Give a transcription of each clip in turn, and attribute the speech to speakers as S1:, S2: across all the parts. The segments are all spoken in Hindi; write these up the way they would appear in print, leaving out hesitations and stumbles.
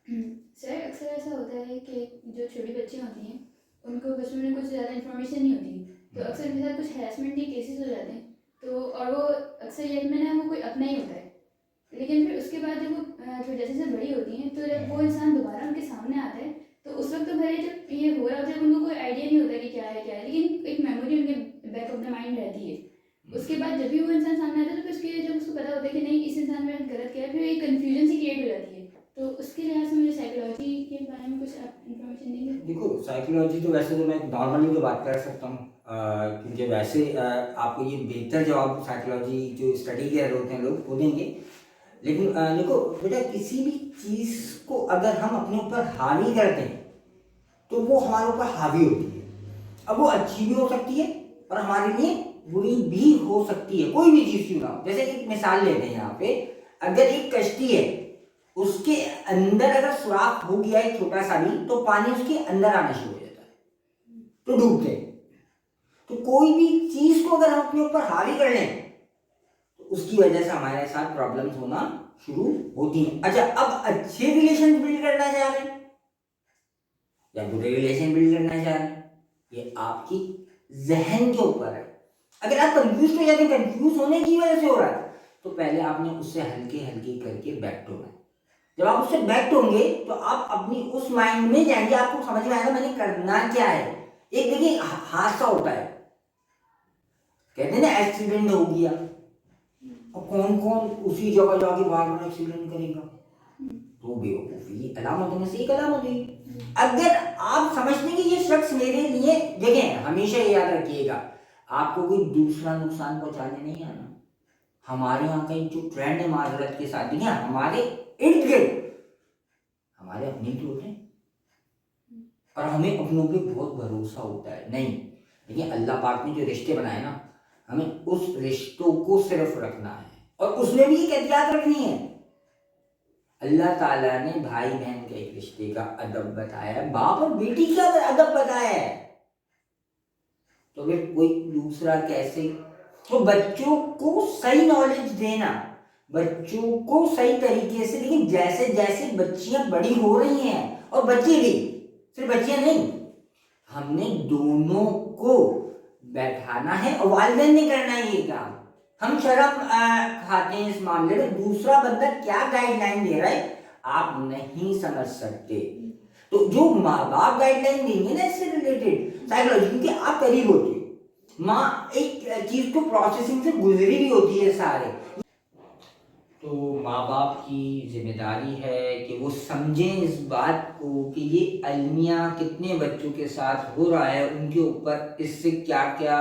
S1: सर अक्सर ऐसा होता है कि जो छोटी बच्चियाँ होती हैं उनको बचपन में कुछ ज़्यादा इन्फॉर्मेशन नहीं होती, तो अक्सर उनके साथ कुछ हैरेसमेंट के केसेस हो जाते हैं। तो और वो अक्सर ये में ना वो कोई अपना ही होता है, लेकिन फिर उसके बाद जब वो थोड़ी जैसे जैसे बड़ी होती हैं तो जब वो इंसान दोबारा उनके सामने आता है तो उस वक्त तो भले जब ये हो रहा होता है उनको कोई आइडिया नहीं होता कि क्या है, लेकिन एक मेमोरी उनके बैक ऑफ द माइंड रहती है। उसके बाद जब भी वो इंसान सामने आता है तो फिर उसके जब उसको पता होता है कि नहीं इस इंसान ने गलत किया है, फिर एक कन्फ्यूजन सी क्रिएट हो जाती है। तो उसके लिहाज से मुझे साइकोलॉजी के बारे में कुछ आप इन्फॉर्मेशन देंगे?
S2: देखो, साइकोलॉजी तो वैसे तो मैं नॉर्मली तो बात कर सकता हूँ, क्योंकि वैसे आपको ये बेहतर जवाब साइकोलॉजी जो स्टडी कर रहे होते हैं लोग वो देंगे। लेकिन देखो बेटा, किसी भी चीज़ को अगर हम अपने ऊपर हावी करते हैं तो वो हमारे ऊपर हावी होती है। अब वो अच्छी भी हो सकती है और हमारे लिए बुरी भी हो सकती है, कोई भी चीज़ क्यों ना हो। जैसे एक मिसाल लेते हैं यहाँ पे, अगर एक कश्ती है, उसके अंदर अगर सुराख हो गया है छोटा सा भी, तो पानी उसके अंदर आना शुरू हो जाता है, तो डूबते हैं। तो कोई भी चीज को अगर हम अपने ऊपर हावी कर लें तो उसकी वजह से हमारे साथ प्रॉब्लम्स होना शुरू होती हैं। अच्छा, अब अच्छे रिलेशन बिल्ड करना चाह रहे हैं या बुरे रिलेशन बिल्ड करना चाह रहे हैं, ये आपकी जहन के ऊपर है। अगर आप कंफ्यूज हो जाते हैं, कंफ्यूज होने की वजह से हो रहा है, तो पहले आपने उससे हल्के हल्के करके बैक टोना है। जब आप उससे बैक होंगे तो आप अपनी उस माइंड में जाएंगे, आपको समझ में आएगा मैंने करना क्या है। एक देखिए हादसा होता है, कहते हैं ना एक्सीडेंट हो गया, और कौन कौन उसी जगह जाके बार बार एक्सीडेंट करेगा, तो बेवकूफी अलामतों में से एक अलामत हुई। अगर आप समझते कि ये शख्स मेरे लिए, देखें हमेशा ये याद रखिएगा, आपको कोई दूसरा नुकसान पहुंचाने नहीं आना। हमारे यहाँ का जो ट्रेंड है माजरत के साथ, देखिए हमारे इर्द गिर्द हमारे अपने ही होते हैं और हमें अपनों पे बहुत भरोसा होता है। नहीं, देखिए अल्लाह पाक ने जो रिश्ते बनाए ना, हमें उस रिश्तों को सिर्फ रखना है और उसमें भी एक एहतियात रखनी है। अल्लाह ताला ने भाई बहन के एक रिश्ते का अदब बताया है, बाप और बेटी का अदब बताया है, तो फिर कोई दूसरा कैसे। तो बच्चों को सही नॉलेज देना, बच्चों को सही तरीके से, लेकिन जैसे जैसे बच्चियां बड़ी हो रही हैं और बच्चे भी, सिर्फ बच्चियां नहीं, हमने दोनों को बैठाना है और वालिदैन ने करना है ये काम। हम शर्म खाते हैं इस मामले में, दूसरा बंदा क्या गाइडलाइन दे रहा है आप नहीं समझ सकते। तो जो माँ बाप गाइडलाइन देंगे ना इससे रिलेटेड साइकोलॉजी, क्योंकि आप करीब होती हो, माँ एक चीज को प्रोसेसिंग से गुजरी भी होती है सारे, तो माँ बाप की जिम्मेदारी है कि वो समझें इस बात को कि ये अलमिया कितने बच्चों के साथ हो रहा है, उनके ऊपर इससे क्या क्या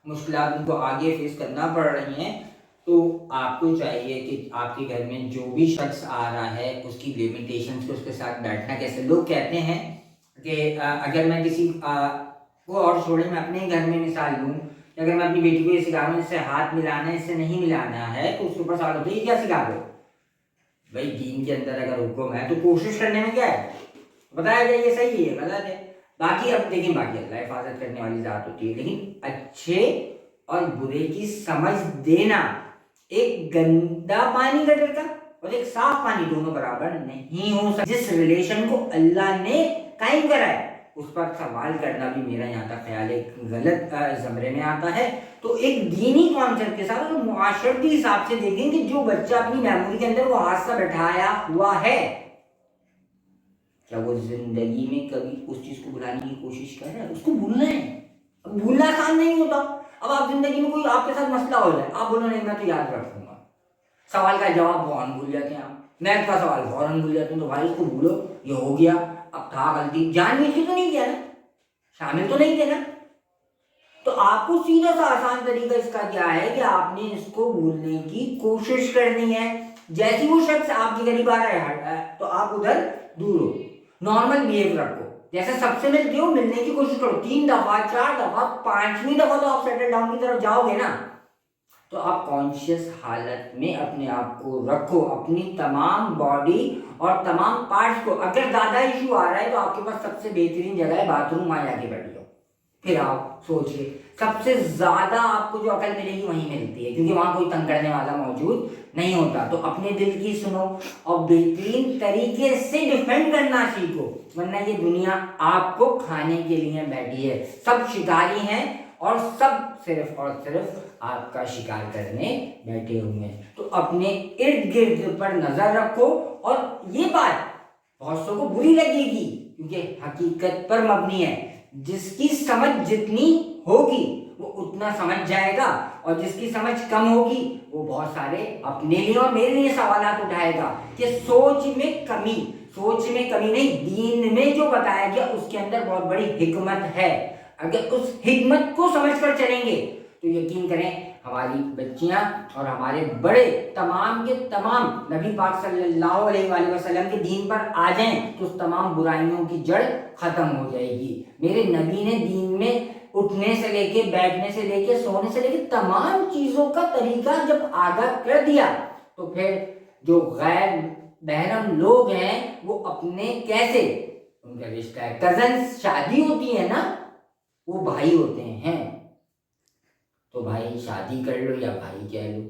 S2: मुश्किलात उनको आगे फेस करना पड़ रही हैं। तो आपको चाहिए कि आपके घर में जो भी शख्स आ रहा है उसकी लिमिटेशंस को उसके साथ बैठना कैसे। लोग कहते हैं कि अगर मैं किसी को, और छोड़े मैं अपने घर में मिसाल लूँ, अगर मैं अपनी बेटी को ये सिखा रहा हूँ इससे हाथ मिलाना है इससे नहीं मिलाना है, तो उसके ऊपर सवाल होता है ये क्या सिखा रहे हो भाई। दीन के अंदर अगर हुक्म है तो कोशिश करने में क्या है, बताया जाए ये सही है गलत है। बाकी अब देखिए, बाकी अल्लाह हिफाजत करने वाली जात होती है, लेकिन अच्छे और बुरे की समझ देना, एक गंदा पानी गटर का और एक साफ पानी दोनों बराबर नहीं हो सकते। जिस रिलेशन को अल्लाह ने कायम करा है उस पर सवाल करना भी मेरा यहाँ का ख्याल एक गलत जमरे में आता है। तो एक दीनी कॉन्सेप्ट के साथ और मुआशरती हिसाब से देखें कि जो बच्चा अपनी मेमोरी के अंदर वो हादसा बैठाया हुआ है, क्या वो जिंदगी में कभी उस चीज को भुलाने की कोशिश कर रहा है, उसको भूलना है। अब भूलना आसान नहीं होता। अब आप जिंदगी में कोई आपके साथ मसला हो जाए, आप बोलो नहीं मैं तो याद रखूंगा, सवाल का जवाब फौरन भूल जाते हैं, आप मैथ का सवाल फौरन भूल जाते हैं, तो भाई उसको भूलो, ये हो गया, अब था गलती, जानबूझ के तो नहीं किया ना, शामिल तो नहीं थे ना। तो आपको सीधा सा आसान तरीका इसका क्या है कि आपने इसको भूलने की कोशिश करनी है। जैसे वो शख्स आपके करीब आ रहा है तो आप उधर दूर हो, नॉर्मल बिहेव रखो, जैसे सबसे मिलते हो मिलने की कोशिश करो, 3 दफा 4 दफा, 5वीं दफा तो आप सेटल डाउन की तरफ जाओगे ना। तो आप कॉन्शियस हालत में अपने आप को रखो, अपनी तमाम बॉडी और तमाम पार्ट्स को। अगर ज्यादा इशू आ रहा है तो आपके पास सबसे बेहतरीन जगह है बाथरूम, वहां जाके बैठ जाओ,
S3: फिर आप सोचिए, सबसे ज्यादा आपको जो अकल मिलेगी वहीं मिलती है, क्योंकि वहां कोई तंग करने वाला मौजूद नहीं होता। तो अपने दिल की सुनो और बेहतरीन तरीके से डिफेंड करना सीखो, वरना ये दुनिया आपको खाने के लिए बैठी है। सब शिकारी हैं और सब सिर्फ और सिर्फ आपका शिकार करने बैठे हुए हैं। तो अपने इर्द गिर्द पर नजर रखो। और ये बात बहुत सौ को बुरी लगेगी, क्योंकि हकीकत पर मबनी है। जिसकी समझ जितनी होगी वो उतना समझ जाएगा, और जिसकी समझ कम होगी वो बहुत सारे अपने लिए और मेरे लिए सवालात उठाएगा कि सोच में कमी नहीं, दीन में जो बताया गया उसके अंदर बहुत बड़ी हिकमत है। अगर उस हिकमत को समझकर चलेंगे तो यकीन करें हमारी बच्चियां और हमारे बड़े तमाम के तमाम नबी पाक सल्लल्लाहु अलैहि वसल्लम के दीन पर आ जाएं तो उस तमाम बुराइयों की जड़ खत्म हो जाएगी। मेरे नबी ने दीन में उठने से लेके, बैठने से लेके, सोने से लेके तमाम चीजों का तरीका जब आगाह कर दिया, तो फिर जो गैर महरम लोग हैं वो अपने कैसे, उनका रिश्ता है, कजन शादी होती है ना, वो भाई होते हैं। तो भाई शादी कर लो या भाई कह लो,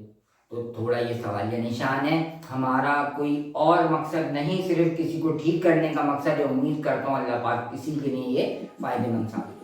S3: तो थोड़ा ये सवालिया निशान है। हमारा कोई और मकसद नहीं, सिर्फ किसी को ठीक करने का मकसद है। उम्मीद करता हूँ अल्लाह पाक इसी के लिए ये फायदेमंद साबित